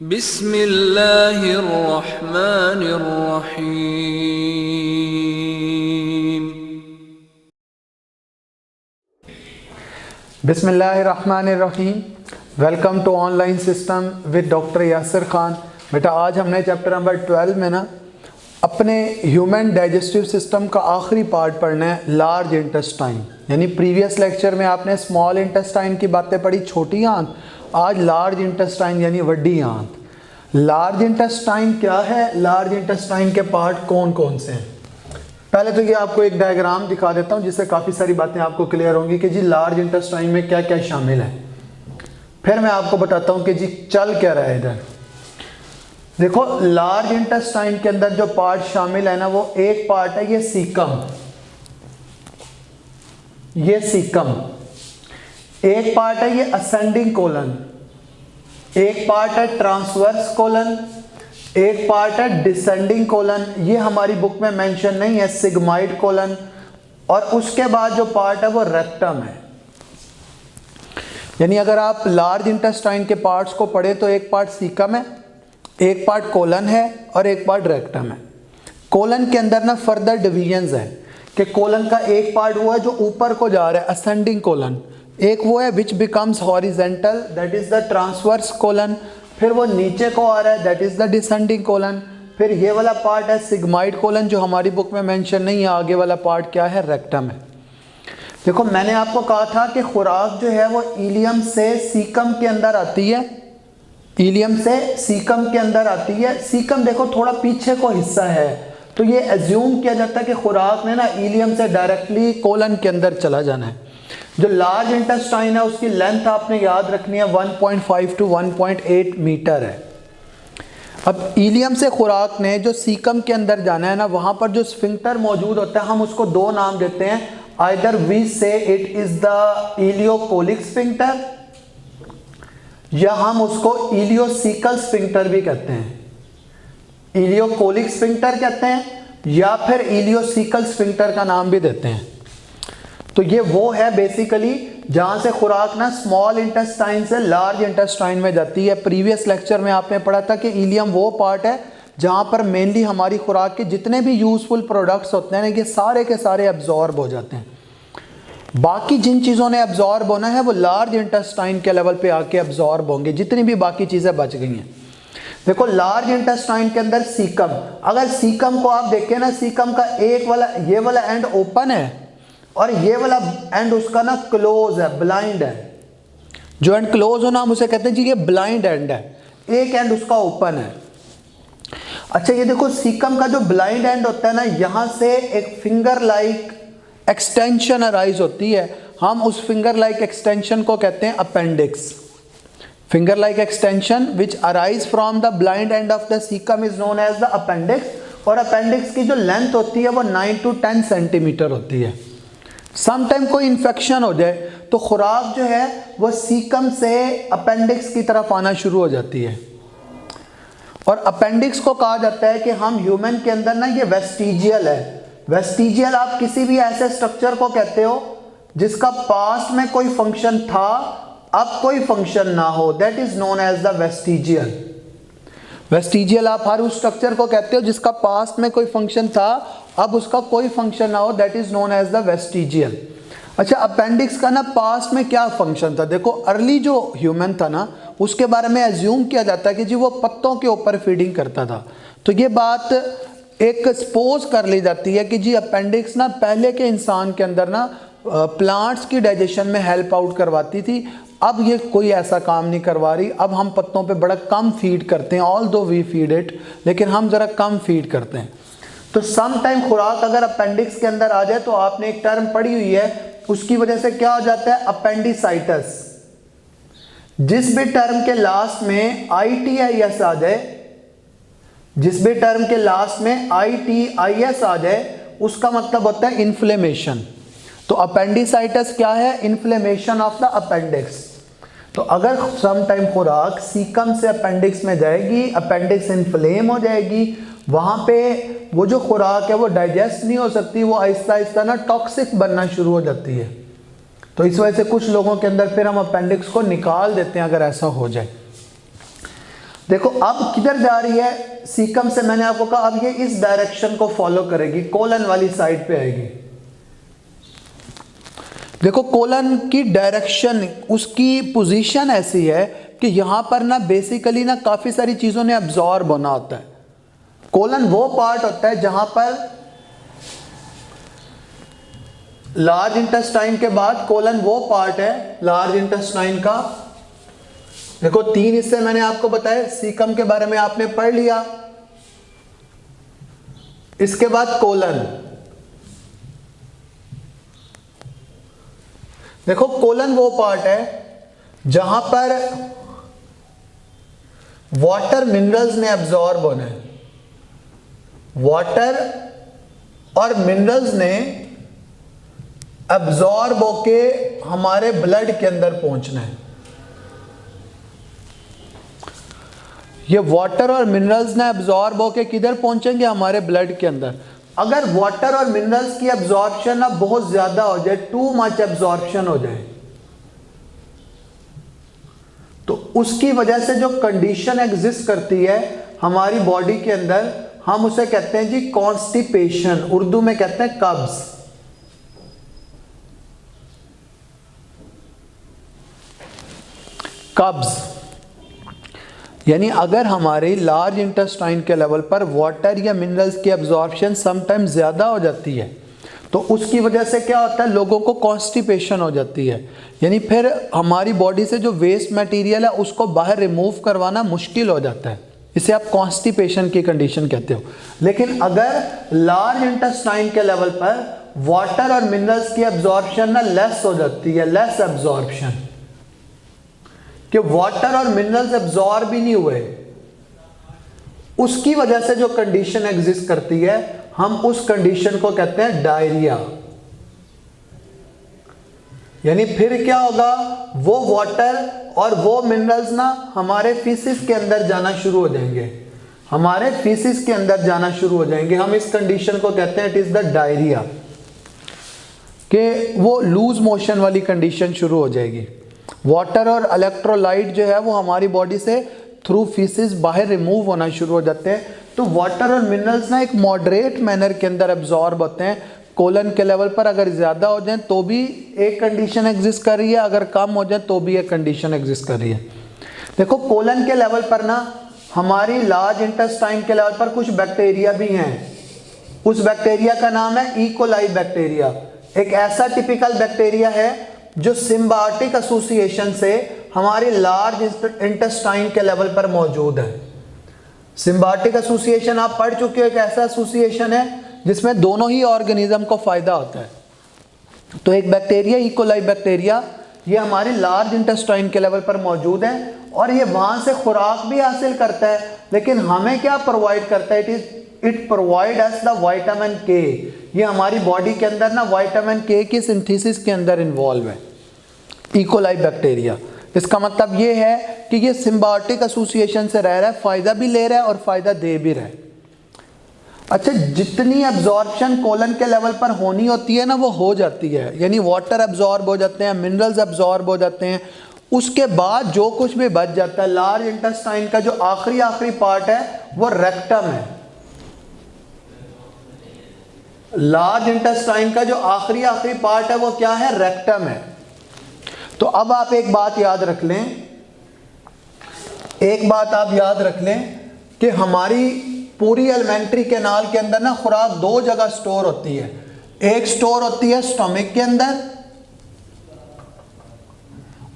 बिस्मिल्लाहिर्रहमानिर्रहीम। बिस्मिल्लाहिर्रहमानिर्रहीम। Welcome to online system with doctor Yasir Khan. बेटा आज हमने चैप्टर नंबर 12 में ना अपने ह्यूमन डाइजेस्टिव सिस्टम का आखिरी पार्ट पढ़ना है, लार्ज इंटेस्टाइन। यानी प्रीवियस लेक्चर में आपने स्मॉल इंटेस्टाइन की बातें पढ़ी, छोटी आंत। आज लार्ज इंटेस्टाइन यानी बड़ी आंत। लार्ज इंटेस्टाइन क्या है, लार्ज इंटेस्टाइन के पार्ट कौन कौन से हैं। पहले तो ये आपको एक डायग्राम दिखा देता हूँ जिससे काफ़ी सारी बातें आपको क्लियर होंगी कि जी लार्ज इंटेस्टाइन में क्या क्या शामिल है। फिर मैं आपको बताता हूँ कि जी चल क्या रहा है इधर। देखो लार्ज इंटेस्टाइन के अंदर जो पार्ट शामिल है ना, वो एक पार्ट है ये सीकम, ये सीकम। एक पार्ट है ये असेंडिंग कोलन, एक पार्ट है ट्रांसवर्स कोलन, एक पार्ट है डिसेंडिंग कोलन। ये हमारी बुक में मेंशन नहीं है, सिग्माइड कोलन। और उसके बाद जो पार्ट है वो रेक्टम है। यानी अगर आप लार्ज इंटेस्टाइन के पार्ट्स को पढ़े तो एक पार्ट सीकम है, एक पार्ट कोलन है और एक पार्ट रेक्टम है। कोलन के अंदर ना फर्दर डिवीजन्स है कि कोलन का एक पार्ट वो है जो ऊपर को जा रहा है, असेंडिंग कोलन। एक वो है which becomes horizontal, that is the transverse colon. फिर वो नीचे को आ रहा है, that is the descending colon. फिर ये वाला पार्ट है सिग्माइड कोलन जो हमारी बुक में मेंशन नहीं है। आगे वाला पार्ट क्या है, रेक्टम है। देखो मैंने आपको कहा था कि खुराक जो है वो इलियम से सीकम के अंदर आती है, इलियम से सीकम के अंदर आती है। सीकम देखो थोड़ा पीछे को हिस्सा है, तो ये एज्यूम किया जाता है कि खुराक ने ना इलियम से डायरेक्टली कोलन के अंदर चला जाना है। जो लार्ज इंटेस्टाइन है उसकी लेंथ आपने याद रखनी है 1.5 to 1.8 मीटर है। अब इलियम से खुराक ने जो सीकम के अंदर जाना है ना, वहाँ पर जो स्फिंक्टर मौजूद होता है हम उसको दो नाम देते हैं। Either we say it is the ileocolic sphincter या हम उसको इलियोसिकल स्फिंक्टर भी कहते हैं। इलियोकोलिक स्फिंक्टर कहते हैं या फिर इलियोसिकल स्फिंक्टर का नाम भी देते हैं। तो ये वो है बेसिकली जहाँ से खुराक ना स्मॉल इंटेस्टाइन से लार्ज इंटेस्टाइन में जाती है। प्रीवियस लेक्चर में आपने पढ़ा था कि इलियम वो पार्ट है जहाँ पर मेनली हमारी खुराक के जितने भी यूजफुल प्रोडक्ट्स होते हैं ना, ये सारे के सारे एब्जॉर्ब हो जाते हैं। बाकी जिन चीज़ों ने एब्जॉर्ब होना है वो लार्ज इंटेस्टाइन के लेवल पे आके एब्जॉर्ब होंगे, जितनी भी बाकी चीज़ें बच गई हैं। देखो लार्ज इंटेस्टाइन के अंदर सीकम, अगर सीकम को आप देखें ना, सीकम का एक वाला ये वाला एंड ओपन है और ये वाला एंड उसका ना क्लोज है, ब्लाइंड है। जो एंड क्लोज हो ना हम उसे कहते हैं जी ये ब्लाइंड एंड है, एक एंड उसका ओपन है। अच्छा ये देखो सीकम का जो ब्लाइंड एंड होता है ना, यहाँ से एक फिंगर लाइक एक्सटेंशन अराइज होती है। हम उस फिंगर लाइक एक्सटेंशन को कहते हैं appendix. Finger like extension which arise from the blind end of the caecum is known as the appendix. और अपेंडिक्स की जो लेंथ होती है वो 9 to 10 सेंटीमीटर होती है। समटाइम कोई इन्फेक्शन हो जाए तो खुराक जो है वो सीकम से अपेंडिक्स की तरफ आना शुरू हो जाती है। और अपेंडिक्स को कहा जाता है कि हम ह्यूमन के अंदर ना ये वेस्टिजियल है। वेस्टिजियल आप किसी भी ऐसे स्ट्रक्चर को कहते हो जिसका पास्ट में कोई फंक्शन था, अब कोई फंक्शन ना हो, that is known as the vestigial. Vestigial आप हर उस स्ट्रक्चर को कहते हो जिसका पास्ट में कोई फंक्शन था, अब उसका कोई फंक्शन ना हो, that is known as the vestigial. अच्छा अपेंडिक्स का ना पास्ट में क्या फंक्शन था। देखो अर्ली जो ह्यूमन था ना उसके बारे में एज्यूम किया जाता है कि जी वो पत्तों के ऊपर फीडिंग करता था। तो ये बात एक सपोज कर ली जाती है कि जी अपेंडिक्स ना पहले के इंसान के अंदर ना प्लांट्स की डाइजेशन में हेल्प आउट करवाती थी। अब ये कोई ऐसा काम नहीं करवा रही। अब हम पत्तों पे बड़ा कम फीड करते हैं, ऑल दो वी फीड इट, लेकिन हम ज़रा कम फीड करते हैं। तो सम टाइम खुराक अगर अपेंडिक्स के अंदर आ जाए तो आपने एक टर्म पढ़ी हुई है, उसकी वजह से क्या हो जाता है, अपेंडिसाइटिस। जिस भी टर्म के लास्ट में ITIS आ जाए, जिस भी टर्म के लास्ट में ITIS आ जाए उसका मतलब होता है इन्फ्लेमेशन। तो अपेंडिसाइटिस क्या है, इन्फ्लेमेशन ऑफ द अपेंडिक्स। तो अगर सम टाइम खुराक सीकम से अपेंडिक्स में जाएगी, अपेंडिक्स इन्फ्लेम हो जाएगी, वहाँ पे वो जो खुराक है वो डाइजेस्ट नहीं हो सकती, वो आहिस्ता आहिस्ता ना टॉक्सिक बनना शुरू हो जाती है। तो इस वजह से कुछ लोगों के अंदर फिर हम अपेंडिक्स को निकाल देते हैं अगर ऐसा हो जाए। देखो अब किधर जा रही है, सीकम से मैंने आपको कहा अब ये इस डायरेक्शन को फॉलो करेगी, कोलन वाली साइड पे आएगी। देखो कोलन की डायरेक्शन, उसकी पोजीशन ऐसी है कि यहां पर ना बेसिकली ना काफी सारी चीजों ने अब्जॉर्ब होना होता है। कोलन वो पार्ट होता है जहां पर लार्ज इंटेस्टाइन के बाद कोलन वो पार्ट है लार्ज इंटेस्टाइन का, देखो 3 हिस्से मैंने आपको बताए, सीकम के बारे में आपने पढ़ लिया, इसके बाद कोलन। देखो कोलन वो पार्ट है जहां पर वाटर मिनरल्स ने अब्जॉर्ब होना है, वाटर और मिनरल्स ने अब्जॉर्ब होके हमारे ब्लड के अंदर पहुंचना है। ये वाटर और मिनरल्स ने अब्जॉर्ब होके किधर पहुंचेंगे, हमारे ब्लड के अंदर। अगर वाटर और मिनरल्स की अब्जॉर्प्शन ना बहुत ज्यादा हो जाए, टू मच अब्जॉर्प्शन हो जाए, तो उसकी वजह से जो कंडीशन एग्जिस्ट करती है हमारी बॉडी के अंदर, हम उसे कहते हैं जी कॉन्स्टिपेशन, उर्दू में कहते हैं कब्ज। कब्ज यानी अगर हमारे लार्ज इंटेस्टाइन के लेवल पर वाटर या मिनरल्स की अब्जॉर्प्शन समटाइम्स ज़्यादा हो जाती है, तो उसकी वजह से क्या होता है, लोगों को कॉन्स्टिपेशन हो जाती है, यानी फिर हमारी बॉडी से जो वेस्ट मटेरियल है उसको बाहर रिमूव करवाना मुश्किल हो जाता है, इसे आप कॉन्स्टिपेशन की कंडीशन कहते हो। लेकिन अगर लार्ज इंटेस्टाइन के लेवल पर वाटर और मिनरल्स की अब्जॉर्प्शन ना लेस हो जाती है, लेस अब्जॉर्प्शन, कि वाटर और मिनरल्स एब्जॉर्ब ही नहीं हुए, उसकी वजह से जो कंडीशन एग्जिस्ट करती है हम उस कंडीशन को कहते हैं डायरिया। यानी फिर क्या होगा, वो वाटर और वो मिनरल्स ना हमारे फीसिस के अंदर जाना शुरू हो जाएंगे, हमारे फीसिस के अंदर जाना शुरू हो जाएंगे। हम इस कंडीशन को कहते हैं इट इज द डायरिया, कि वो लूज मोशन वाली कंडीशन शुरू हो जाएगी। वाटर और इलेक्ट्रोलाइट जो है वो हमारी बॉडी से थ्रू फीसिस बाहर रिमूव होना शुरू हो जाते हैं। तो वाटर और मिनरल्स ना एक मॉडरेट मैनर के अंदर एब्जॉर्ब होते हैं। कोलन के लेवल पर अगर ज़्यादा हो जाए तो भी एक कंडीशन एग्जिस्ट कर रही है, अगर कम हो जाए तो भी एक कंडीशन एग्जिस्ट कर रही है। देखो कोलन के लेवल पर ना हमारी लार्ज इंटेस्टाइन के लेवल पर कुछ बैक्टीरिया भी हैं, उस बैक्टीरिया का नाम है इकोलाई बैक्टीरिया। एक ऐसा टिपिकल बैक्टीरिया है जो सिम्बायोटिक एसोसिएशन से हमारी लार्ज इंटेस्टाइन के लेवल पर मौजूद है। सिम्बायोटिक एसोसिएशन आप पढ़ चुके हो, एक ऐसा एसोसिएशन है जिसमें दोनों ही ऑर्गेनिज्म को फायदा होता है। तो एक बैक्टीरिया इकोलाई बैक्टीरिया, ये हमारी लार्ज इंटेस्टाइन के लेवल पर मौजूद है और ये वहां से खुराक भी हासिल करता है, लेकिन हमें क्या प्रोवाइड करता है, it provide us the vitamin के। ये हमारी बॉडी के अंदर ना विटामिन के की सिंथेसिस के अंदर इन्वॉल्व है इकोलाई बैक्टीरिया। इसका मतलब ये है कि ये सिम्बायोटिक एसोसिएशन से रह रहा है, फायदा भी ले रहा है और फायदा दे भी रहा है। अच्छा, जितनी एब्जॉर्प्शन कोलन के लेवल पर होनी होती है ना वो हो जाती है, यानी वाटर एब्जॉर्ब हो जाते हैं, मिनरल्स एब्जॉर्ब हो जाते हैं। उसके बाद जो कुछ भी बच जाता है, लार्ज इंटेस्टाइन का जो आखिरी पार्ट है वो रेक्टम है। लार्ज इंटेस्टाइन का जो आखिरी पार्ट है वो क्या है, रेक्टम है। तो अब आप एक बात याद रख लें, एक बात आप याद रख लें कि हमारी पूरी एलिमेंट्री कैनाल के अंदर ना खुराक दो जगह स्टोर होती है। एक स्टोर होती है स्टमक के अंदर,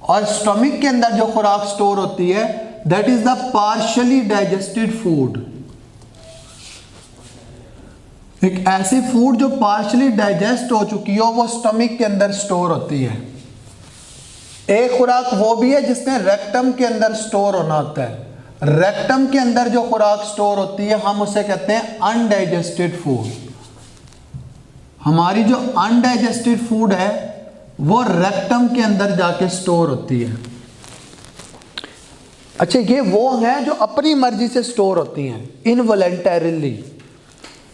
और स्टमक के अंदर जो खुराक स्टोर होती है that is the partially digested food. एक ऐसी फूड जो पार्शियली डाइजेस्ट हो चुकी हो वो स्टमक के अंदर स्टोर होती है। एक खुराक वो भी है जिसमें रेक्टम के अंदर स्टोर होना होता है। रेक्टम के अंदर जो खुराक स्टोर होती है हम उसे कहते हैं अनडाइजेस्टेड फूड। हमारी जो अनडाइजेस्टेड फूड है वो रेक्टम के अंदर जाके स्टोर होती है। अच्छा, ये वो हैं जो अपनी मर्जी से स्टोर होती हैं, इनवॉलंटरीली।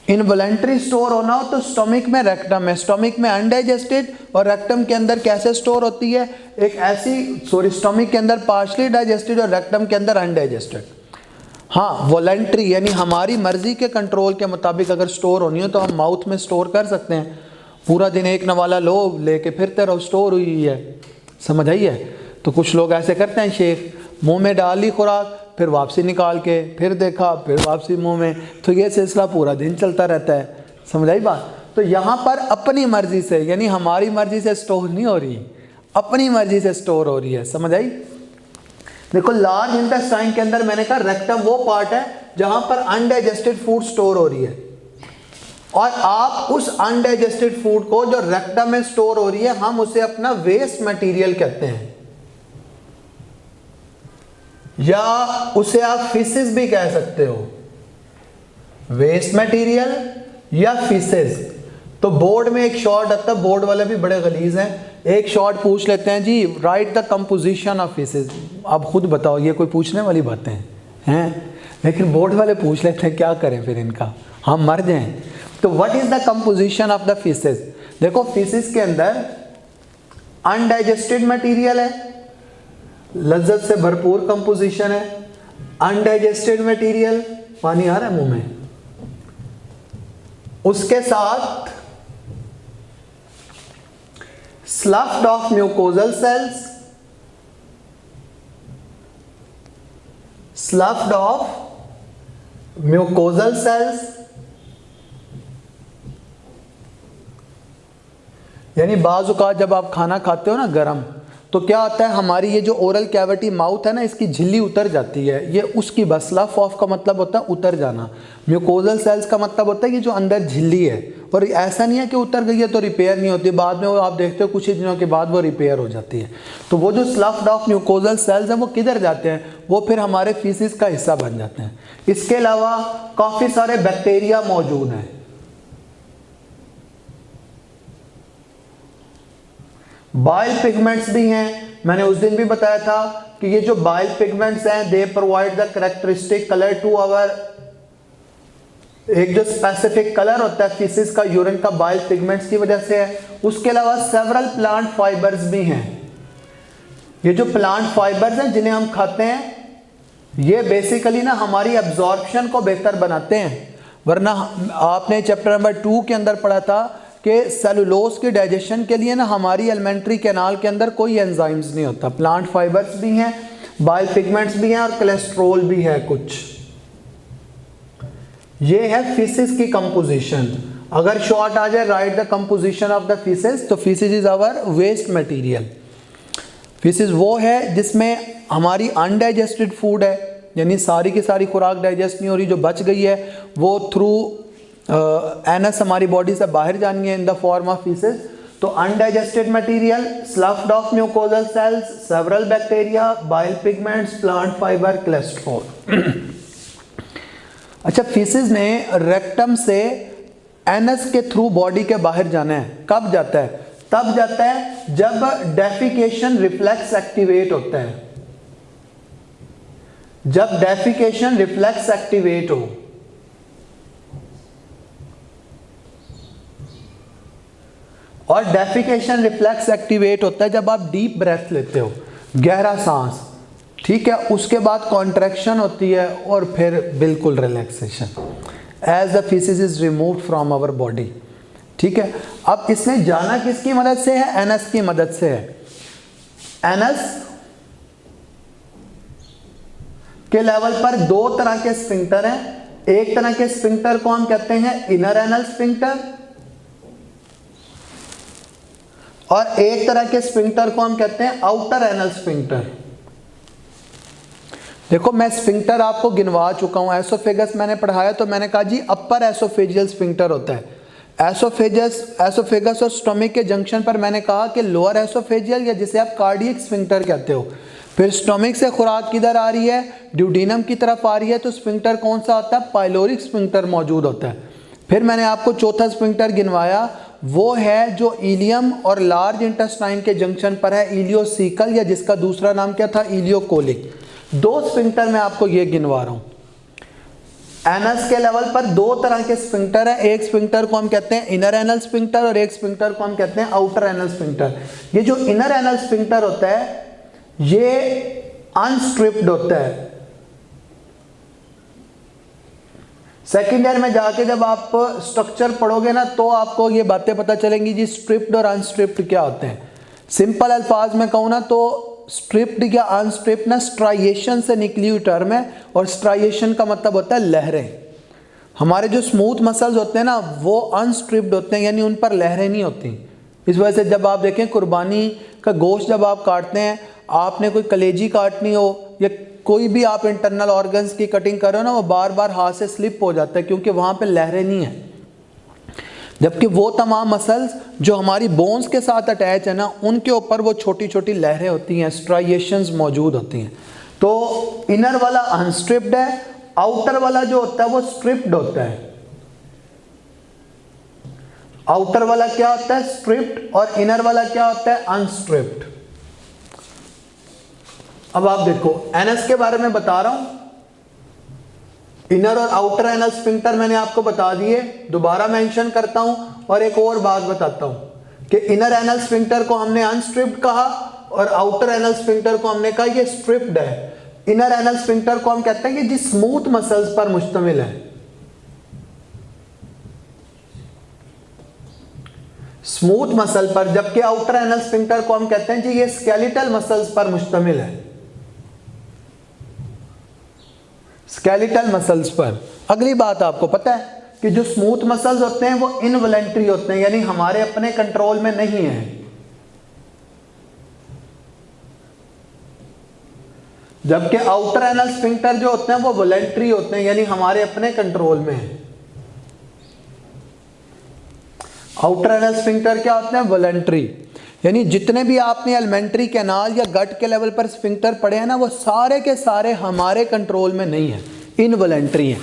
इनवॉलंटरी स्टोर होना हो तो स्टमक में रेक्टम है, स्टमक में अनडाइजेस्टेड, और रेक्टम के अंदर कैसे स्टोर होती है, एक ऐसी स्टमक के अंदर पार्शली डाइजेस्टेड और रेक्टम के अंदर अनडाइजेस्टेड। हाँ वॉलेंट्री यानी हमारी मर्जी के कंट्रोल के मुताबिक अगर स्टोर होनी हो तो हम माउथ में स्टोर कर सकते हैं। पूरा दिन एक नवाला लो लेके फिरते रहो, स्टोर हुई है, समझ आई है। तो कुछ लोग ऐसे करते हैं शेख, मुंह में डाल ली खुराक फिर वापसी निकाल के फिर देखा फिर वापसी मुंह में, तो ये सिलसिला पूरा दिन चलता रहता है, समझ आई बात। तो यहाँ पर अपनी मर्जी से यानी हमारी मर्जी से स्टोर नहीं हो रही, अपनी मर्जी से स्टोर हो रही है, समझ आई। देखो लार्ज इंटेस्टाइन के अंदर मैंने कहा रेक्टम वो पार्ट है जहां पर अनडाइजेस्टेड फूड स्टोर हो रही है, और आप उस अनडाइजेस्टेड फूड को जो रेक्टम में स्टोर हो रही है हम उसे अपना वेस्ट मटेरियल कहते हैं, या उसे आप फीसिस भी कह सकते हो, वेस्ट मटेरियल या फीसिस। तो बोर्ड में एक शॉर्ट आता है, बोर्ड वाले भी बड़े गलीज हैं, एक शॉर्ट पूछ लेते हैं जी write the composition of faeces. आप खुद बताओ, ये कोई पूछने वाली बातें हैं? लेकिन बोर्ड वाले पूछ लेते हैं, क्या करें फिर इनका, हम मर जाएं। तो what is the composition of the faeces? देखो फीसिस के अंदर अनडाइजेस्टेड मटेरियल है, लज्जत से भरपूर कंपोजिशन है, अनडाइजेस्टेड मटेरियल, पानी आ रहा है मुंह में, उसके साथ sloughed off mucosal cells, sloughed off mucosal cells, यानी बाज़ औक़ात जब आप खाना खाते हो ना गरम, तो क्या होता है हमारी ये जो ओरल कैविटी माउथ है ना इसकी झिल्ली उतर जाती है, ये उसकी बस। स्लफ ऑफ का मतलब होता है उतर जाना, म्यूकोजल सेल्स का मतलब होता है कि जो अंदर झिल्ली है, और ऐसा नहीं है कि उतर गई है तो रिपेयर नहीं होती, बाद में वो आप देखते हो कुछ ही दिनों के बाद वो रिपेयर हो जाती है। तो वो जो स्लफ्ड ऑफ म्यूकोजल सेल्स हैं वो किधर जाते हैं? वो फिर हमारे फीसिस का हिस्सा बन जाते हैं। इसके अलावा काफ़ी सारे बैक्टीरिया मौजूद हैं, बाइल पिगमेंट्स भी हैं। मैंने उस दिन भी बताया था कि ये जो बाइल पिगमेंट्स हैं they provide the characteristic colour to our, एक जो स्पेसिफिक कलर होता है फीसिस का, यूरिन का, बाइल पिगमेंट्स की वजह से है। उसके अलावा सेवरल प्लांट फाइबर्स भी हैं। ये जो प्लांट फाइबर्स हैं जिन्हें हम खाते हैं ये बेसिकली ना हमारी एब्जॉर्प्शन को बेहतर बनाते हैं, वरना आपने चैप्टर नंबर 2 के अंदर पढ़ा था कि सेलुलोज के डाइजेशन के लिए ना हमारी एलिमेंट्री कैनाल के अंदर कोई एंजाइम्स नहीं होता। प्लांट फाइबर्स भी हैं, बाइल पिगमेंट्स भी हैं और कोलेस्ट्रोल भी है कुछ। ये है फीसिस की कंपोजिशन। अगर शॉर्ट आ जाए write the composition of the faeces, तो faeces is our waste material. Faeces वो है जिसमें हमारी अनडाइजेस्टेड फूड है, यानी सारी की सारी खुराक डाइजेस्ट नहीं हो रही, जो बच गई है वो थ्रू एनस हमारी बॉडी से बाहर जानी है in the form of faeces. तो undigested material, sloughed off mucosal cells, several bacteria, bile pigments, plant fibre, cholesterol. अच्छा, फीसिस ने रेक्टम से एनस के थ्रू बॉडी के बाहर जाना है। कब जाता है? तब जाता है जब डेफिकेशन रिफ्लेक्स एक्टिवेट होता है। जब डेफिकेशन रिफ्लेक्स एक्टिवेट हो, और डेफिकेशन रिफ्लेक्स एक्टिवेट होता है जब आप डीप ब्रेथ लेते हो, गहरा सांस, ठीक है, उसके बाद कॉन्ट्रैक्शन होती है और फिर बिल्कुल relaxation, as the faeces is removed from our body. ठीक है, अब इसने जाना किसकी मदद से है? एनस की मदद से है। एनस के लेवल पर दो तरह के स्फिंक्टर हैं। एक तरह के स्फिंक्टर को हम कहते हैं इनर एनल स्फिंक्टर, और एक तरह के स्फिंक्टर को हम कहते हैं आउटर एनल स्फिंक्टर। देखो मैं स्फिंक्टर आपको गिनवा चुका हूं। एसोफेगस मैंने पढ़ाया तो मैंने कहा जी अपर एसोफेजियल स्फिंक्टर होता है। एसोफेगस और स्टोमिक के जंक्शन पर मैंने कहा कि लोअर एसोफेजियल, या जिसे आप कार्डियक स्फिंक्टर कहते हो। फिर स्टोमिक से खुराक किधर आ रही है? ड्यूडीनम की तरफ आ रही है, तो स्फिंक्टर कौन सा होता है? पाइलोरिक स्फिंक्टर मौजूद होता है। फिर मैंने आपको चौथा स्फिंक्टर गिनवाया, वो है जो इलियम और लार्ज इंटेस्टाइन के जंक्शन पर है, इलियोसिकल, या जिसका दूसरा नाम क्या था? इलियोकोलिक। दो स्फिंक्टर मैं आपको ये गिनवा रहा हूं। एनस के लेवल पर दो तरह के स्फिंक्टर है। एक स्फिंक्टर को हम कहते हैं इनर एनल स्फिंक्टर और एक स्फिंक्टर को हम कहते हैं आउटर एनल स्फिंक्टर। ये जो इनर एनल स्फिंक्टर होता है ये अनस्ट्रिप्ड होता है, सेकेंड ईयर में जाके जब आप स्ट्रक्चर पढ़ोगे ना तो आपको ये बातें पता चलेंगी जी स्ट्रिप्ड और अनस्ट्रिप्ड क्या होते हैं। सिंपल अल्फाज में कहूँ ना तो स्ट्रिप्ड या अनस्ट्रिप्ड ना स्ट्राइएशन से निकली हुई टर्म है, और स्ट्राइएशन का मतलब होता है लहरें। हमारे जो स्मूथ मसल्स होते हैं ना वो अनस्ट्रिप्ड होते हैं, यानी उन पर लहरें नहीं होती। इस वजह से जब आप देखें कुर्बानी का गोश्त जब आप काटते हैं, आपने कोई कलेजी काटनी हो या कोई भी आप इंटरनल ऑर्गन्स की कटिंग कर रहे हो ना, वो बार बार हाथ से स्लिप हो जाता है क्योंकि वहाँ पे लहरें नहीं है। जबकि वो तमाम मसल्स जो हमारी बोन्स के साथ अटैच है ना, उनके ऊपर वो छोटी छोटी लहरें होती हैं, स्ट्राइएशंस मौजूद होती हैं। तो इनर वाला अनस्ट्रिप्ड है, आउटर वाला जो होता है वो स्ट्रिप्ड होता है। आउटर वाला क्या होता है? स्ट्रिप्ड, और इनर वाला क्या होता है? अनस्ट्रिप्ड। अब आप देखो एनस के बारे में बता रहा हूं, इनर और आउटर एनल स्फिंक्टर मैंने आपको बता दिए, दोबारा मेंशन करता हूं और एक और बात बताता हूं कि इनर एनल स्फिंक्टर को हमने अनस्ट्रिप्ड कहा और आउटर एनल स्फिंक्टर को हमने कहा ये स्ट्रिप्ड है। इनर एनल स्फिंक्टर को हम कहते हैं कि जी स्मूथ मसल्स पर मुश्तमिल है, स्मूथ मसल पर, जबकि आउटर एनल स्फिंक्टर को हम कहते हैं जी ये स्केलेटल मसल्स पर मुश्तमिल है, स्केलेटल मसल्स पर। अगली बात आपको पता है कि जो स्मूथ मसल्स होते हैं वो इनवॉलेंट्री होते हैं, यानी हमारे अपने कंट्रोल में नहीं है, जबकि आउटर एनल स्फिंक्टर जो होते हैं वो वॉलेंट्री होते हैं, यानी हमारे अपने कंट्रोल में है। आउटर एनल स्फिंक्टर क्या होते हैं? वॉलेंट्री, यानी जितने भी आपने एलिमेंट्री कैनाल या गट के लेवल पर स्फिंक्टर पढ़े हैं ना, वो सारे के सारे हमारे कंट्रोल में नहीं है, इनवॉलेंट्री है।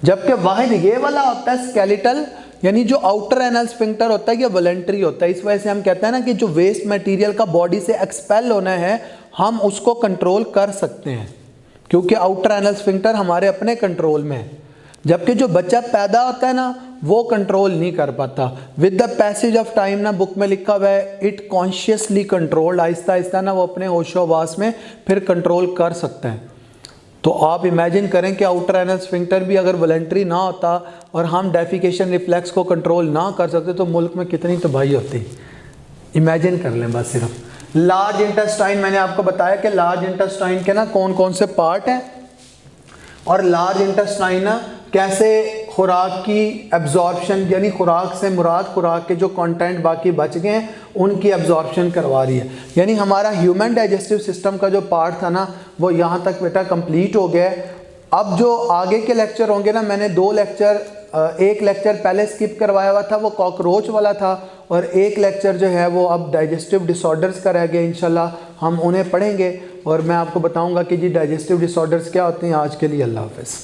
जबकि वाहिद ये वाला होता है स्केलेटल, यानी जो आउटर एनल स्फिंक्टर होता है ये वॉलेंट्री होता है। इस वजह से हम कहते हैं ना कि जो वेस्ट मटेरियल का बॉडी से एक्सपेल होना है हम उसको कंट्रोल कर सकते हैं, क्योंकि आउटर एनल स्फिंक्टर हमारे अपने कंट्रोल में है। जबकि जो बच्चा पैदा होता है ना वो कंट्रोल नहीं कर पाता। With the passage of time ना बुक में लिखा हुआ है it consciously controlled, Aahista Aahista ना वो अपने होशोवास में फिर कंट्रोल कर सकते हैं। तो आप इमेजिन करें कि आउटर एनल स्फिंक्टर भी अगर वॉलेंट्री ना होता और हम डेफिकेशन रिफ्लेक्स को कंट्रोल ना कर सकते तो मुल्क में कितनी तबाही होती, इमेजिन कर लें बस। सिर्फ लार्ज इंटेस्टाइन, मैंने आपको बताया कि लार्ज इंटेस्टाइन के ना कौन कौन से पार्ट हैं, और लार्ज इंटेस्टाइन ना कैसे खुराक की एब्जॉर्प्शन, यानी खुराक से मुराद खुराक के जो कंटेंट बाकी बच गए हैं उनकी एब्जॉर्प्शन करवा रही है। यानी हमारा ह्यूमन डाइजेस्टिव सिस्टम का जो पार्ट था ना वो यहाँ तक बेटा कंप्लीट हो गया है। अब जो आगे के लेक्चर होंगे ना, मैंने एक लेक्चर पहले स्किप करवाया हुआ था, वो कॉकरोच वाला था, और एक लेक्चर जो है वो अब डाइजेस्टिव डिसऑर्डर्स का रह गया। इंशाल्लाह हम उन्हें पढ़ेंगे और मैं आपको बताऊंगा कि जी डाइजेस्टिव डिसऑर्डर्स क्या होते हैं। आज के लिए अल्लाह हाफ़िज़।